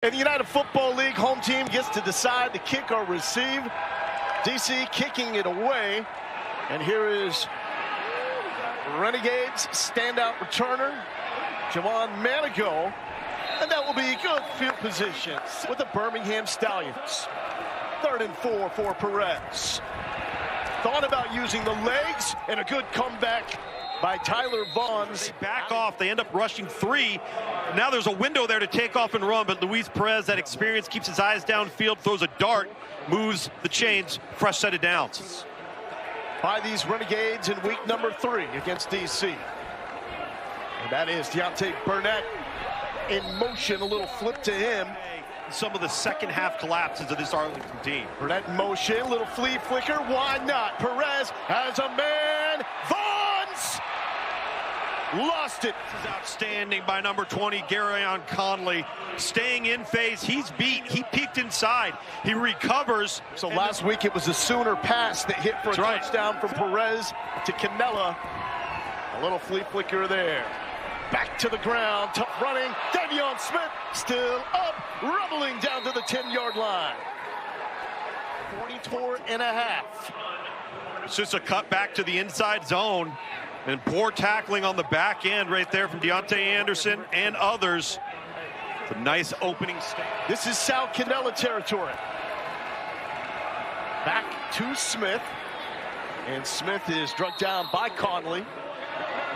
In the United Football League, home team gets to decide to kick or receive. DC kicking it away. And here is Renegades standout returner, Javon Manigo. And that will be good field position with the Birmingham Stallions. 3rd and 4 for Perez. Thought about using the legs, and a good comeback by Tyler Vaughns. They back off. They end up rushing 3. Now there's a window there to take off and run, but Luis Perez, that experience, keeps his eyes downfield, throws a dart, moves the chains, fresh set of downs. By these Renegades in week number 3 against DC. And that is Deontay Burnett in motion, a little flip to him. Some of the second half collapses of this Arlington team. Burnett in motion, little flea flicker, why not? Perez has a man, Vaughns! Lost it. This is outstanding by number 20, Garyon Conley. Staying in phase, he's beat, he peeked inside, he recovers. So last week it was a Sooner pass that hit for a touchdown from Perez to Canella. A little flea flicker there. Back to the ground, tough running. Davion Smith still up, rumbling down to the 10-yard line. 44 and a half. It's just a cut back to the inside zone. And poor tackling on the back end right there from Deontay Anderson and others. It's a nice opening stand. This is Sal Canella territory. Back to Smith. And Smith is drugged down by Conley.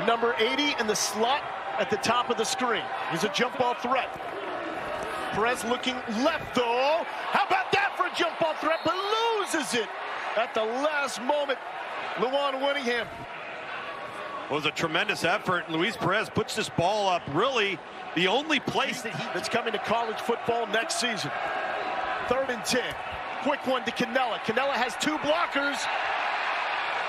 Number 80 in the slot at the top of the screen. He's a jump ball threat. Perez looking left though. How about that for a jump ball threat, but loses it at the last moment. Luwan Winningham. It was a tremendous effort. Luis Perez puts this ball up really the only place that's coming to college football next season. 3rd and 10. Quick one to Canella. Canella has 2 blockers.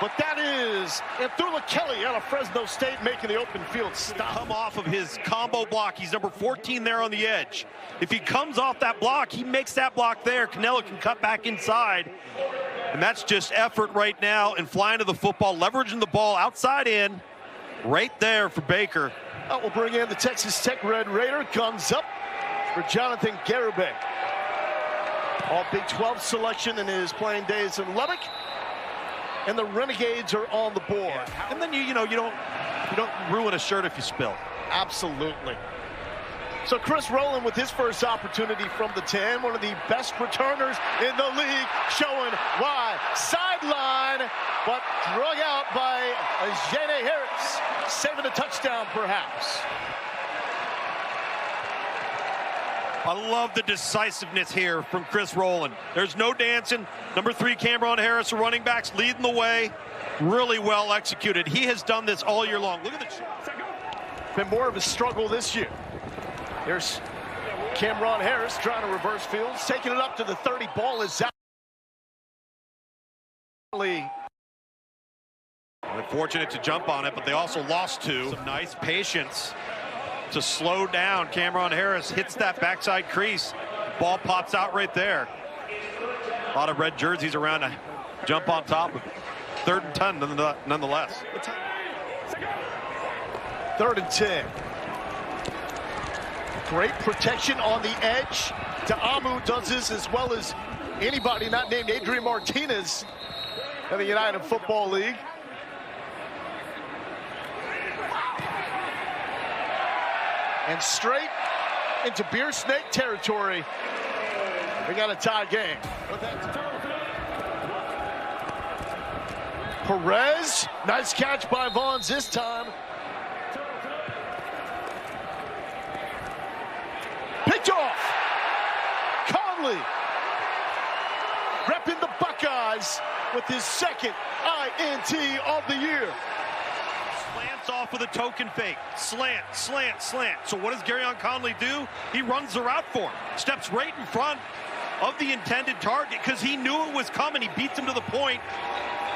But that is Anthula Kelly out of Fresno State making the open field stop. Come off of his combo block. He's number 14 there on the edge. If he comes off that block, he makes that block there. Canella can cut back inside. And that's just effort right now and flying to the football, leveraging the ball outside in. Right there for Baker. That will bring in the Texas Tech Red Raider. Guns up for Jonathan Garibay. All Big 12 selection in his playing days in Lubbock. And the Renegades are on the board. Yeah. And then you don't ruin a shirt if you spill. Absolutely. So Chris Rowland with his first opportunity from the 10, one of the best returners in the league, showing why. Sideline, but drug out by Jane Harris, saving a touchdown perhaps. I love the decisiveness here from Chris Rowland. There's no dancing. Number 3, Cameron Harris, the running backs leading the way. Really well executed. He has done this all year long. Look at the... Been more of a struggle this year. There's Cameron Harris trying to reverse fields, taking it up to the 30. Ball is out. They're fortunate to jump on it, but they also lost 2. Some nice patience to slow down. Cameron Harris hits that backside crease. Ball pops out right there. A lot of red jerseys around to jump on top of 3rd and 10 nonetheless. 3rd and 10. Great protection on the edge. Ta'amu does this as well as anybody not named Adrian Martinez in the United Football League. And straight into Beer Snake territory. We got a tie game. Perez, nice catch by Vaughns this time. Picked off. Conley repping the Buckeyes with his 2nd INT of the year. Slants off with a token fake. Slant, slant, slant. So what does Garyon Conley do? He runs the route for him. Steps right in front of the intended target because he knew it was coming. He beats him to the point.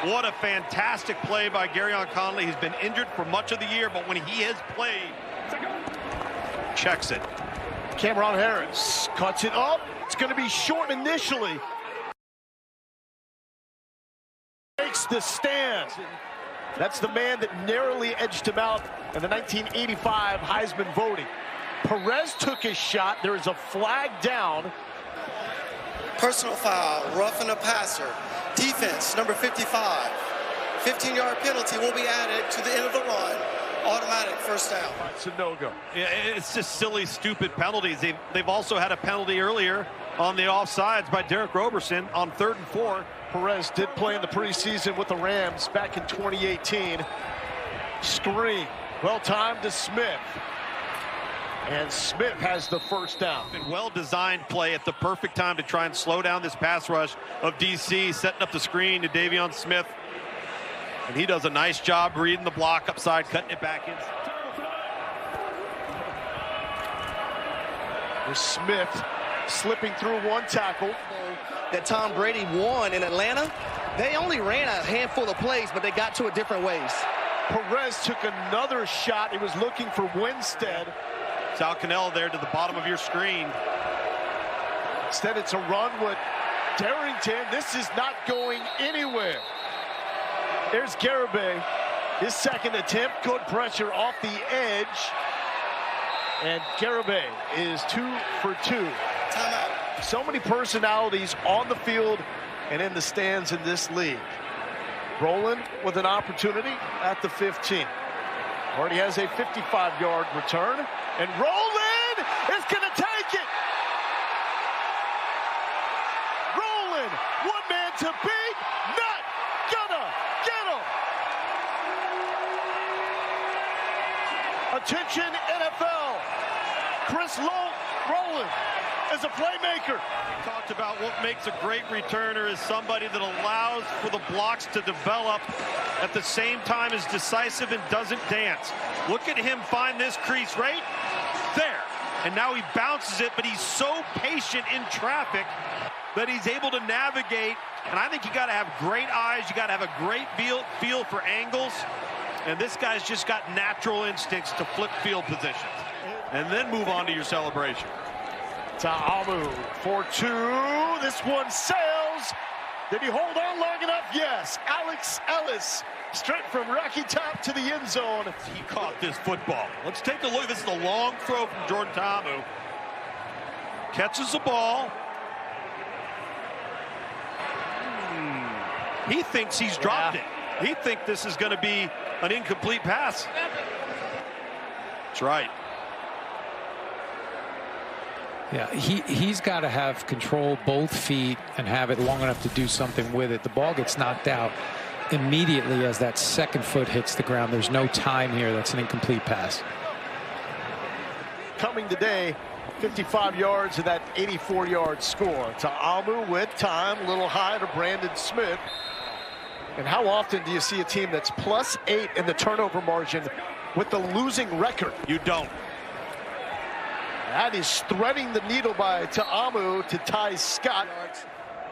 What a fantastic play by Garyon Conley. He's been injured for much of the year, but when he has played, checks it. Cameron Harris cuts it up. It's going to be short initially. Takes the stand. That's the man that narrowly edged him out in the 1985 Heisman voting. Perez took his shot. There is a flag down. Personal foul, roughing the passer. Defense, number 55. 15-yard penalty will be added to the end of the run. Automatic first down. It's a no-go. Yeah, it's just silly, stupid penalties. They've also had a penalty earlier on the offsides by Derek Roberson on 3rd and 4. Perez did play in the preseason with the Rams back in 2018. Screen, well-timed to Smith. And Smith has the first down. Well-designed play at the perfect time to try and slow down this pass rush of DC, setting up the screen to Davion Smith. And he does a nice job reading the block upside, cutting it back in. There's Smith slipping through one tackle. That Tom Brady won in Atlanta, they only ran a handful of plays, but they got to it different ways. Perez took another shot. He was looking for Winstead. Sal Cannell there to the bottom of your screen. Instead, it's a run with Darrington. This is not going anywhere. There's Garibay. His second attempt. Good pressure off the edge. And Garibay is 2 for 2. Timeout. So many personalities on the field and in the stands in this league. Rowland with an opportunity at the 15. Already has a 55-yard return. And Rowland is going to take it. Rowland, one man to beat, not gonna get him. Attention NFL. Chris Rowland is a playmaker. We talked about what makes a great returner is somebody that allows for the blocks to develop at the same time is decisive and doesn't dance. Look at him find this crease right there. And now he bounces it, but he's so patient in traffic that he's able to navigate. And I think you got to have great eyes. You got to have a great feel for angles. And this guy's just got natural instincts to flip field positions and then move on to your celebration. Ta'amu for 2. This one sails. Did he hold on long enough? Yes. Alex Ellis straight from Rocky Top to the end zone. He caught this football. Let's take a look. This is a long throw from Jordan Ta'amu. Catches the ball. He thinks he's dropped it. He thinks this is going to be an incomplete pass. That's right. Yeah, he's got to have control both feet and have it long enough to do something with it. The ball gets knocked out immediately as that second foot hits the ground. There's no time here. That's an incomplete pass. Coming today, 55 yards and that 84-yard score. Ta'amu with time, a little high to Brandon Smith. And how often do you see a team that's +8 in the turnover margin with the losing record? You don't. That is threading the needle by Ta'amu to Ty Scott.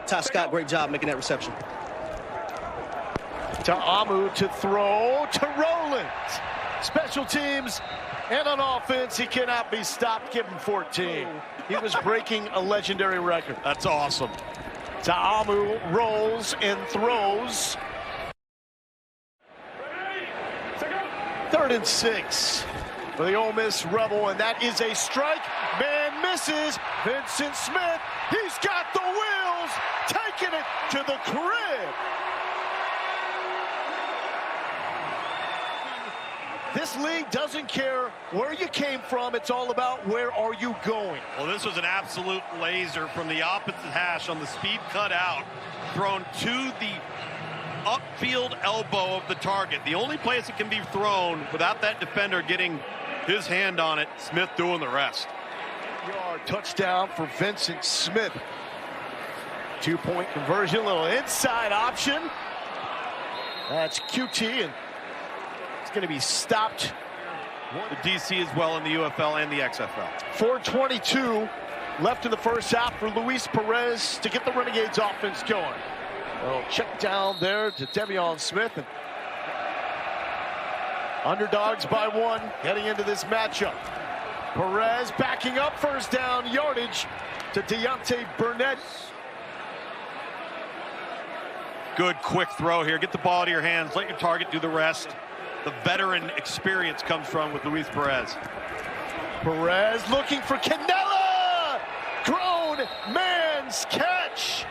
Ty Scott, great job making that reception. Ta'amu to throw to Rowland. Special teams and on offense, he cannot be stopped. Give him 14. He was breaking a legendary record. That's awesome. Ta'amu rolls and throws. 3rd and 6 for the Ole Miss Rebel, and that is a strike. Man misses. Vincent Smith, he's got the wheels, taking it to the crib. This league doesn't care where you came from. It's all about where are you going. Well, this was an absolute laser from the opposite hash on the speed cut out, thrown to the upfield elbow of the target. The only place it can be thrown without that defender getting his hand on it. Smith doing the rest. Yard touchdown for Vincent Smith. 2-point conversion, little inside option. That's QT, and it's going to be stopped. The DC as well in the UFL and the XFL. 4:22 left in the first half for Luis Perez to get the Renegades offense going. Well, check down there to Davion Smith. And underdogs by 1 heading into this matchup. Perez backing up, first down yardage to Deontay Burnett. Good quick throw here. Get the ball to your hands. Let your target do the rest. The veteran experience comes from with Luis Perez. Perez looking for Cannella. Grown man's catch.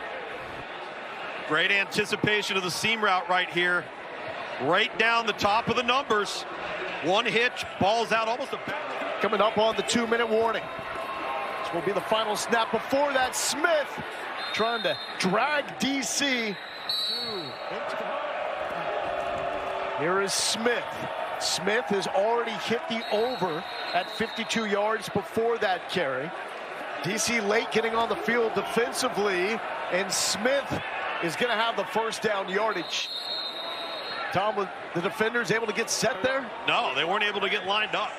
Great anticipation of the seam route right here. Right down the top of the numbers. One hitch, ball's out almost a... Coming up on the 2-minute warning. This will be the final snap. Before that, Smith trying to drag DC. Here is Smith. Smith has already hit the over at 52 yards before that carry. DC late getting on the field defensively, and Smith is going to have the first down yardage. Tom, were the defenders able to get set there? No, they weren't able to get lined up.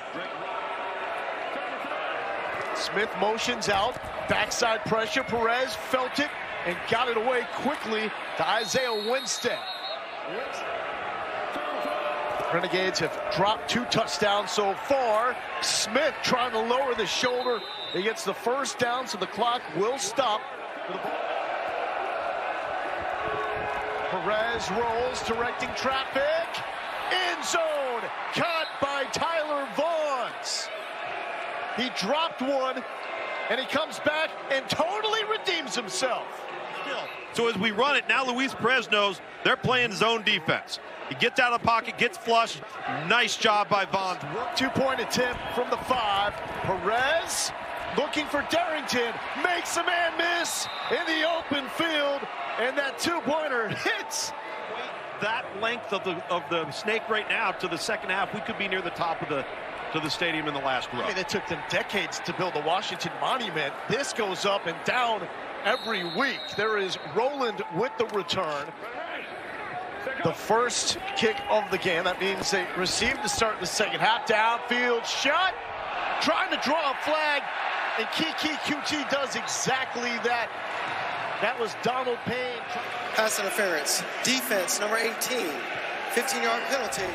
Smith motions out, backside pressure. Perez felt it and got it away quickly to Isaiah Winstead. Renegades have dropped 2 touchdowns so far. Smith trying to lower the shoulder. He gets the first down, so the clock will stop. Perez rolls, directing traffic. End zone, caught by Tyler Vaughns. He dropped one, and he comes back and totally redeems himself. So as we run it, now Luis Perez knows they're playing zone defense. He gets out of the pocket, gets flushed. Nice job by Vaughns. 2-point attempt from the 5. Perez looking for Darrington. Makes a man miss in the open field. And that 2-pointer hits. That length of the snake right now to the second half, we could be near the top of the stadium in the last row. I mean, it took them decades to build the Washington Monument. This goes up and down every week. There is Roland with the return. The first kick of the game. That means they received to start the second half. Downfield shot. Trying to draw a flag. And Kiki QT does exactly that. That was Donald Payne. Pass interference. Defense, number 18. 15-yard penalty.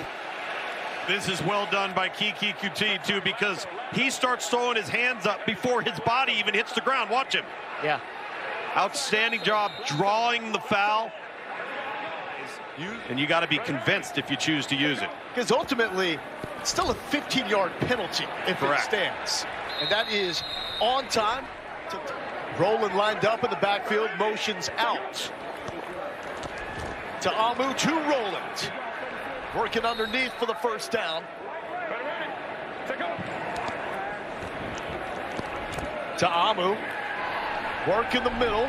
This is well done by Kiki QT, too, because he starts throwing his hands up before his body even hits the ground. Watch him. Yeah. Outstanding job drawing the foul. And you got to be convinced if you choose to use it. Because ultimately, it's still a 15-yard penalty if it stands. And that is on time. Roland lined up in the backfield, motions out. To Amu, to Roland. Working underneath for the first down. To Amu. Work in the middle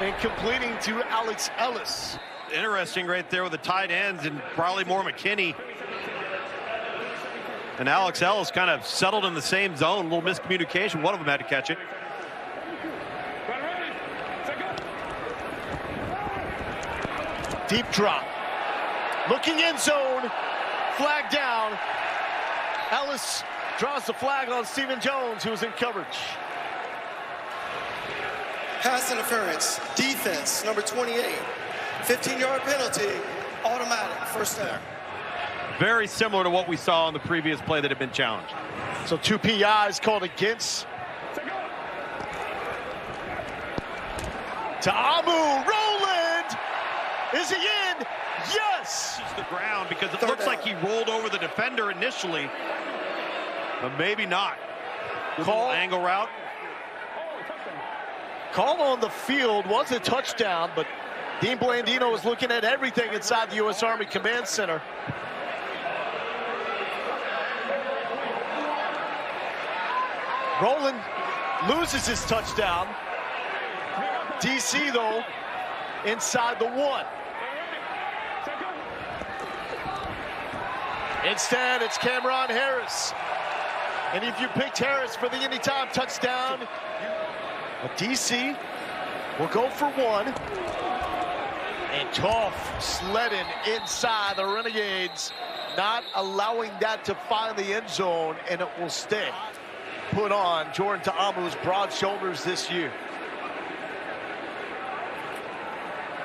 and completing to Alex Ellis. Interesting right there with the tight ends and probably more McKinney. And Alex Ellis kind of settled in the same zone. A little miscommunication. One of them had to catch it. Deep drop. Looking end zone. Flag down. Ellis draws the flag on Stephen Jones, who was in coverage. Pass interference. Defense, number 28. 15-yard penalty. Automatic. First down. Very similar to what we saw on the previous play that had been challenged. So 2 PIs called against. To Amu. Roland. Is he in? Yes. The ground because it looks like he rolled over the defender initially, but maybe not. Call angle route. Call on the field was a touchdown, but Dean Blandino was looking at everything inside the U.S. Army Command Center. Roland loses his touchdown. DC, though, inside the 1. Instead, it's Cameron Harris. And if you picked Harris for the anytime touchdown, DC will go for 1. And Toff sledding inside the Renegades, not allowing that to find the end zone, and it will stay put on Jordan Ta'amu's broad shoulders this year.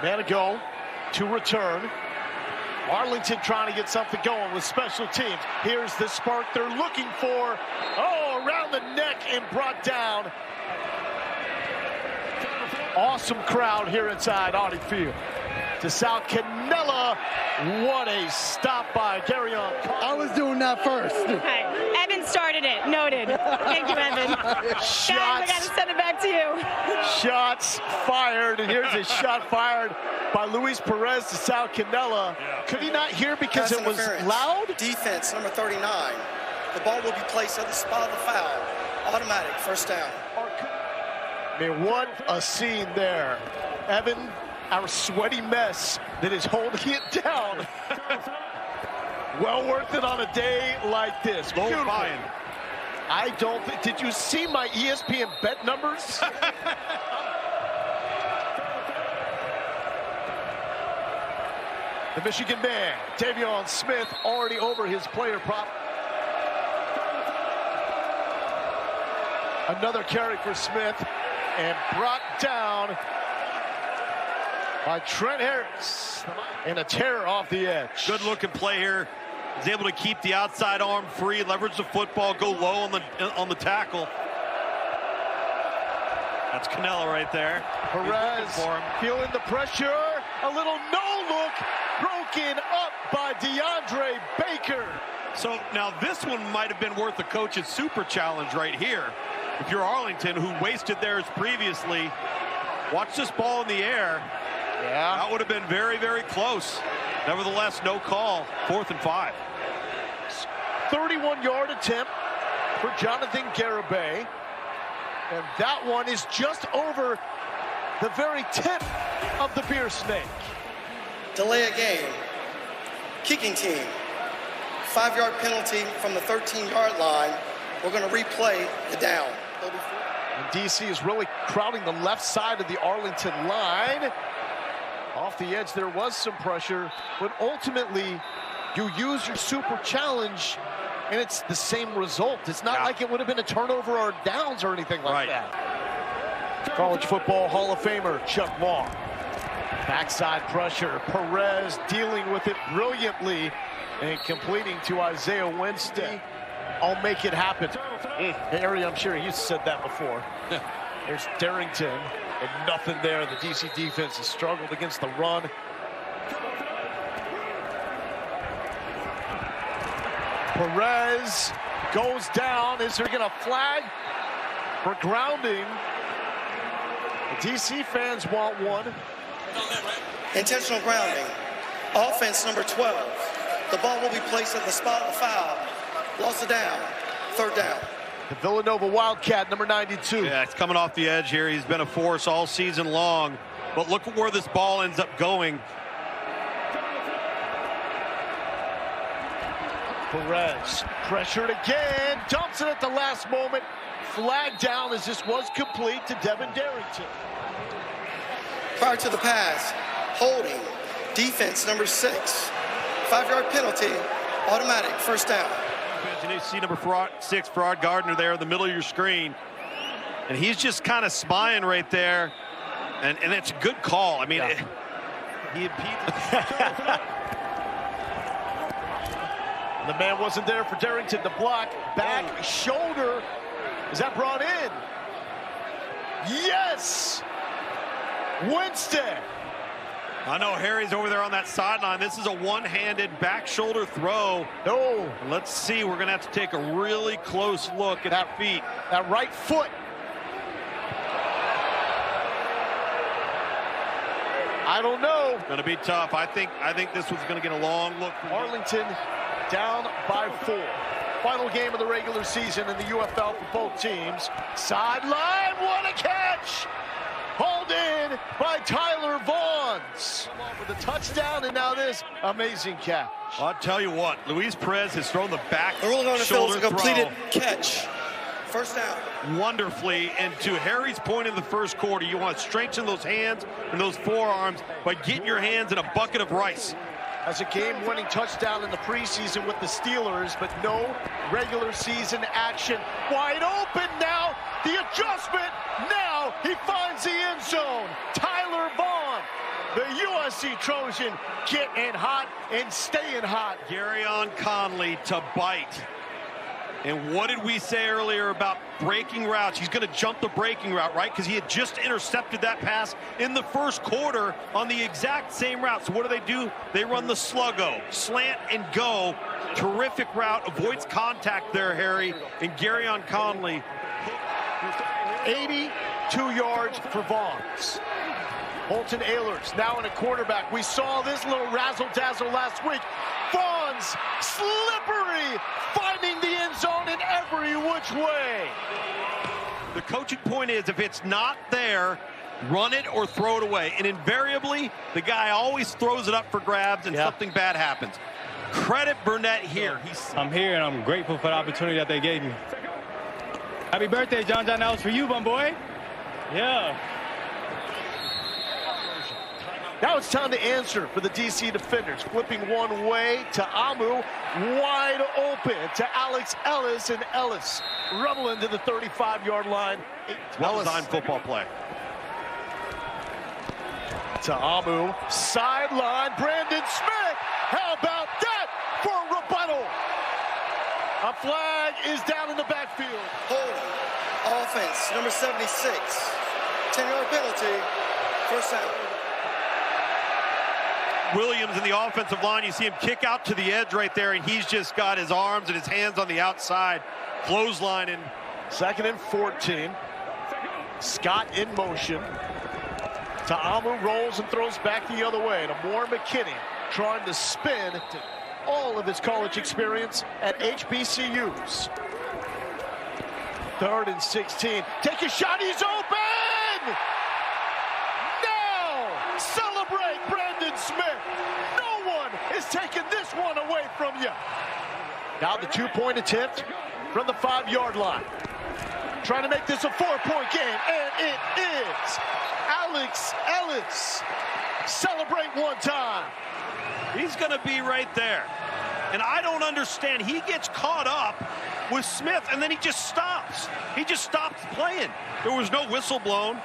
Man to go, to return. Arlington trying to get something going with special teams. Here's the spark they're looking for. Oh, around the neck and brought down. Awesome crowd here inside Audi Field. To South Canella. What a stop by Garyon. I was doing that first. Hi. Evan he started it. Noted. Thank you, Evan. Guys, I got to send it back to you. Shots fired, and here's a shot fired by Luis Perez to Sal Cannella. Could he not hear because it was loud? Defense, number 39. The ball will be placed at the spot of the foul. Automatic, first down. I mean, what a scene there. Evan, our sweaty mess that is holding it down. Well worth it on a day like this. Beautiful. I don't think, did you see my ESPN bet numbers? The Michigan man, Davion Smith, already over his player prop. Another carry for Smith, and brought down by Trent Harris. And a tear off the edge. Good looking play here. He's able to keep the outside arm free, leverage the football, go low on the tackle. That's Cannella right there. Perez feeling the pressure. A little no-look broken up by DeAndre Baker. So now this one might have been worth the coach's super challenge right here. If you're Arlington, who wasted theirs previously, watch this ball in the air. Yeah. That would have been very, very close. Nevertheless, no call. 4th and 5. 31-yard attempt for Jonathan Garibay. And that one is just over the very tip of the beer snake. Delay a game. Kicking team. 5-yard penalty from the 13-yard line. We're going to replay the down. And DC is really crowding the left side of the Arlington line. Off the edge, there was some pressure, but ultimately, you use your super challenge, and it's the same result. It's not like it would have been a turnover or downs or anything like that. College football Hall of Famer Chuck Long. Backside pressure. Perez dealing with it brilliantly and completing to Isaiah Winstead. I'll make it happen. Harry, I'm sure you said that before. There's Darrington. And nothing there. The DC defense has struggled against the run. Perez goes down. Is there going to flag for grounding? The DC fans want one. Intentional grounding. Offense number 12. The ball will be placed at the spot of the foul. Loss of down. 3rd down. The Villanova Wildcat, number 92. Yeah, it's coming off the edge here. He's been a force all season long. But look at where this ball ends up going. Perez pressured again. Dumps it at the last moment. Flag down as this was complete to Devin Darrington. Prior to the pass, holding. Defense number 6. 5-yard penalty. Automatic. First down. And you see number 6, Farrod Gardner, there in the middle of your screen. And he's just kind of spying right there. And it's a good call. I mean, he impeded. The man wasn't there for Darrington to block. Back shoulder. Is that brought in? Yes! Winstead. I know Harry's over there on that sideline. This is a one-handed back shoulder throw. No. Let's see. We're going to have to take a really close look at that feet. That right foot. I don't know. Going to be tough. I think this one's going to get a long look. Arlington down by 4. Final game of the regular season in the UFL for both teams. Sideline, what a catch! Hauled in by Tyler Vaughns with a touchdown, and now this amazing catch. I'll tell you what, Luis Perez has thrown the back shoulder throw. Completed throw catch. First down. Wonderfully, and to Harry's point in the first quarter, you want to strengthen those hands and those forearms by getting your hands in a bucket of rice. As a game-winning touchdown in the preseason with the Steelers, but no regular season action. Wide open now, the adjustment, now he finds the end zone. Tyler Vaughn, the USC Trojan, getting hot and staying hot. Garyon Conley to bite. And what did we say earlier about breaking routes? He's going to jump the breaking route, right? Because he had just intercepted that pass in the first quarter on the exact same route. So what do? They run the sluggo, slant and go. Terrific route, avoids contact there, Harry. And Garyon Conley. 82 yards for Vaughns. Holton Ahlers now in a quarterback. We saw this little razzle-dazzle last week. Vaughns, slippery, finding the end zone in every which way. The coaching point is, if it's not there, run it or throw it away. And invariably, the guy always throws it up for grabs and something bad happens. Credit Burnett here. I'm here and I'm grateful for the opportunity that they gave me. Happy birthday, John. That was for you, my boy. Yeah. Now it's time to answer for the DC defenders. Flipping one way to Amu, wide open to Alex Ellis, and Ellis rumbling to the 35-yard line. Well-designed football play. To Amu, sideline, Brandon Smith. How about that for a rebuttal? A flag is down in the backfield. Holding, offense, number 76. 10-yard penalty, first down. Williams in the offensive line, you see him kick out to the edge right there, and he's just got his arms and his hands on the outside. Clothesline in. 2nd and 14. Scott in motion. Ta'amu rolls and throws back the other way to Moore McKinney, trying to spin all of his college experience at HBCUs. 3rd and 16. Take a shot, he's open! Now celebrate Brandon Smith. No one is taking this one away from you. Now the 2-point attempt from the 5-yard line. Trying to make this a 4-point game, and it is. Alex Ellis, celebrate one time. He's going to be right there. And I don't understand. He gets caught up with Smith, and then he just stops. He just stops playing. There was no whistle blown.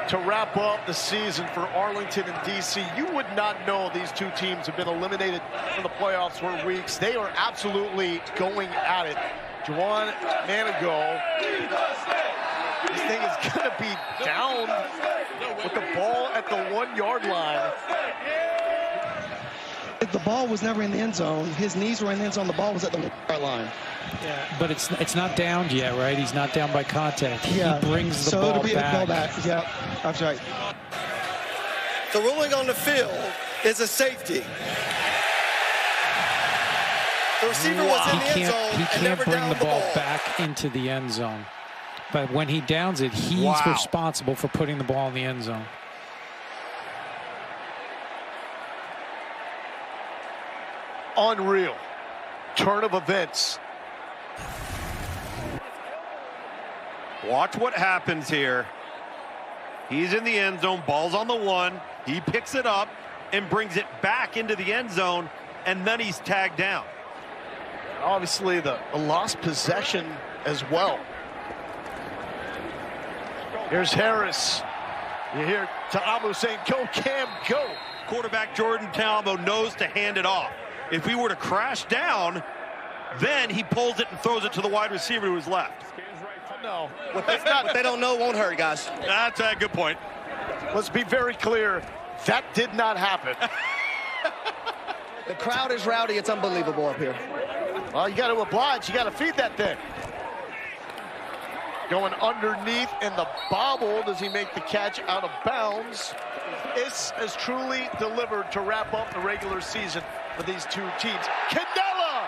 To wrap up the season for Arlington and DC, you would not know these two teams have been eliminated from the playoffs for weeks. They are absolutely going at it. Juwan Manigo, this thing is going to be down with the ball at the 1-yard line. The ball was never in the end zone. His knees were in the end zone. The ball was at the 1-yard line. Yeah, but it's not downed yet, right? He's not down by contact. Yeah. He brings the so ball it'll be back. The ball back. Yeah, that's right. The ruling on the field is a safety. The receiver was in the end zone He and never can't bring downed the ball back into the end zone. But when he downs it, he's responsible for putting the ball in the end zone. Unreal turn of events. Watch what happens here. He's in the end zone, ball's on the 1. He picks it up and brings it back into the end zone, and then he's tagged down. Obviously the lost possession as well. Here's Harris. You hear Ta'amu saying, go Cam, go. Quarterback Jordan Ta'amu knows to hand it off. If we were to crash down, then he pulls it and throws it to the wide receiver who is left. No, What they don't know won't hurt, guys. That's a good point. Let's be very clear. That did not happen. The crowd is rowdy. It's unbelievable up here. Well, you got to oblige. You got to feed that thing. Going underneath in the bobble. Does he make the catch out of bounds? This has truly delivered to wrap up the regular season for these two teams. Candela,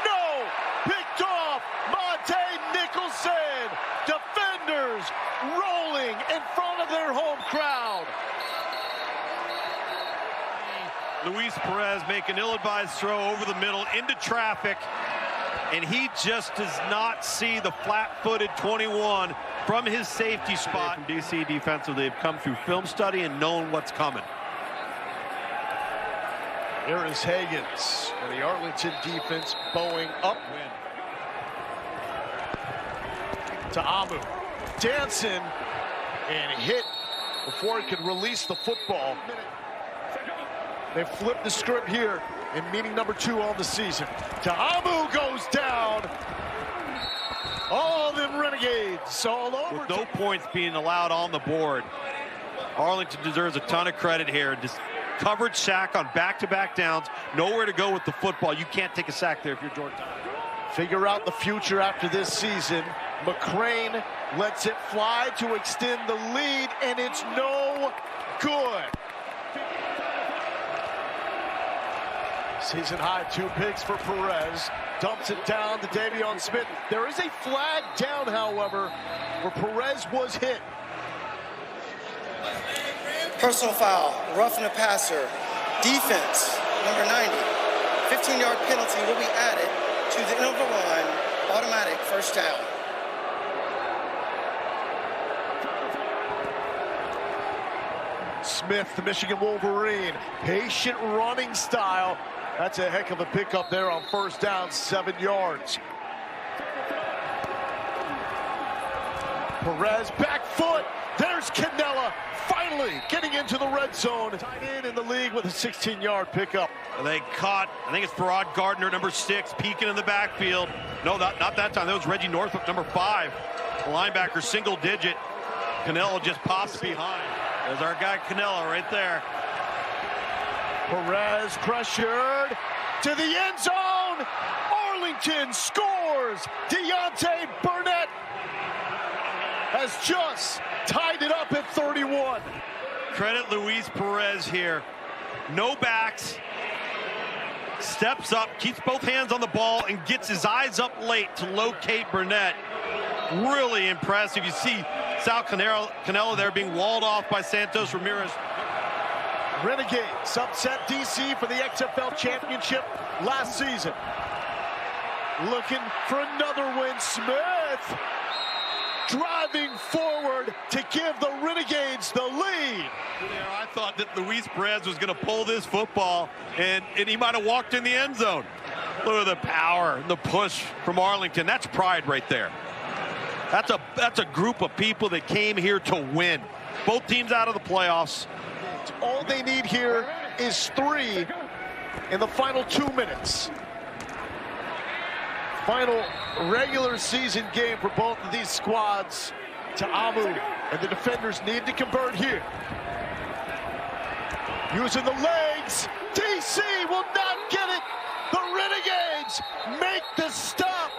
no, picked off. Monte Nicholson, defenders rolling in front of their home crowd. Luis Perez make an ill-advised throw over the middle into traffic, and he just does not see the flat-footed 21 from his safety spot. From DC defensively, they've come through film study and known what's coming. Here is Higgins, and the Arlington defense bowing up. To Amu, dancing, and hit before he could release the football. They flipped the script here in meeting number 2 on the season. Ta'amu goes down All them Renegades all over. With no points being allowed on the board, Arlington deserves a ton of credit here. Just coverage sack on back-to-back downs. Nowhere to go with the football. You can't take a sack there if you're Georgetown. Figure out the future after this season. McCrane lets it fly to extend the lead, and it's no good. Season high 2 picks for Perez. Dumps it down to Davion Smith. There is a flag down, however, where Perez was hit. Personal foul, roughing the passer. Defense, number 90. 15-yard penalty will be added to the end of the run. Automatic first down. Smith, the Michigan Wolverine. Patient running style. That's a heck of a pickup there on first down, 7 yards. Perez, back foot. There's Canella, finally getting into the red zone. Tight in the league with a 16-yard pickup. They caught, I think it's Farrod Gardner, number 6, peeking in the backfield. No, not that time. That was Reggie Northrup, number 5. The linebacker, single digit. Canella just pops behind. There's our guy Canella right there. Perez pressured to the end zone. Arlington scores. Deontay Burnett has just tied it up at 31. Credit Luis Perez here. No backs. Steps up, keeps both hands on the ball, and gets his eyes up late to locate Burnett. Really impressive. You see Sal Canella there being walled off by Santos Ramirez. Renegades upset DC for the XFL championship last season. Looking for another win. Smith driving forward to give the Renegades the lead. I thought that Luis Perez was going to pull this football, and he might have walked in the end zone. Look at the power and the push from Arlington. That's pride right there. That's a group of people that came here to win. Both teams out of the playoffs. All they need here is 3 in the final 2 minutes. Final regular season game for both of these squads. To Amu, and the defenders need to convert here. Using the legs, DC will not get it. The Renegades make the stop.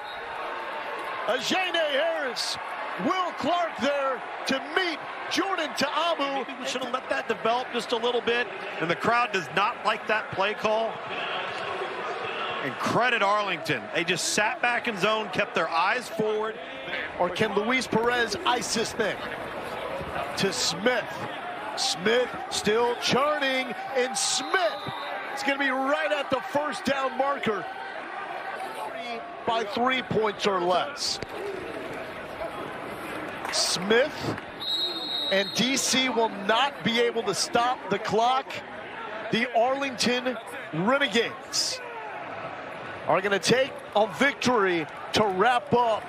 Ajane Harris, Will Clark there to meet Jordan Ta'amu. Maybe we should have let that develop just a little bit, and the crowd does not like that play call. And credit Arlington. They just sat back in zone, kept their eyes forward. Or can Luis Perez ice this thing? To Smith. Smith still churning, and Smith is going to be right at the first down marker by 3 points or less. Smith and DC will not be able to stop the clock. The Arlington Renegades are going to take a victory to wrap up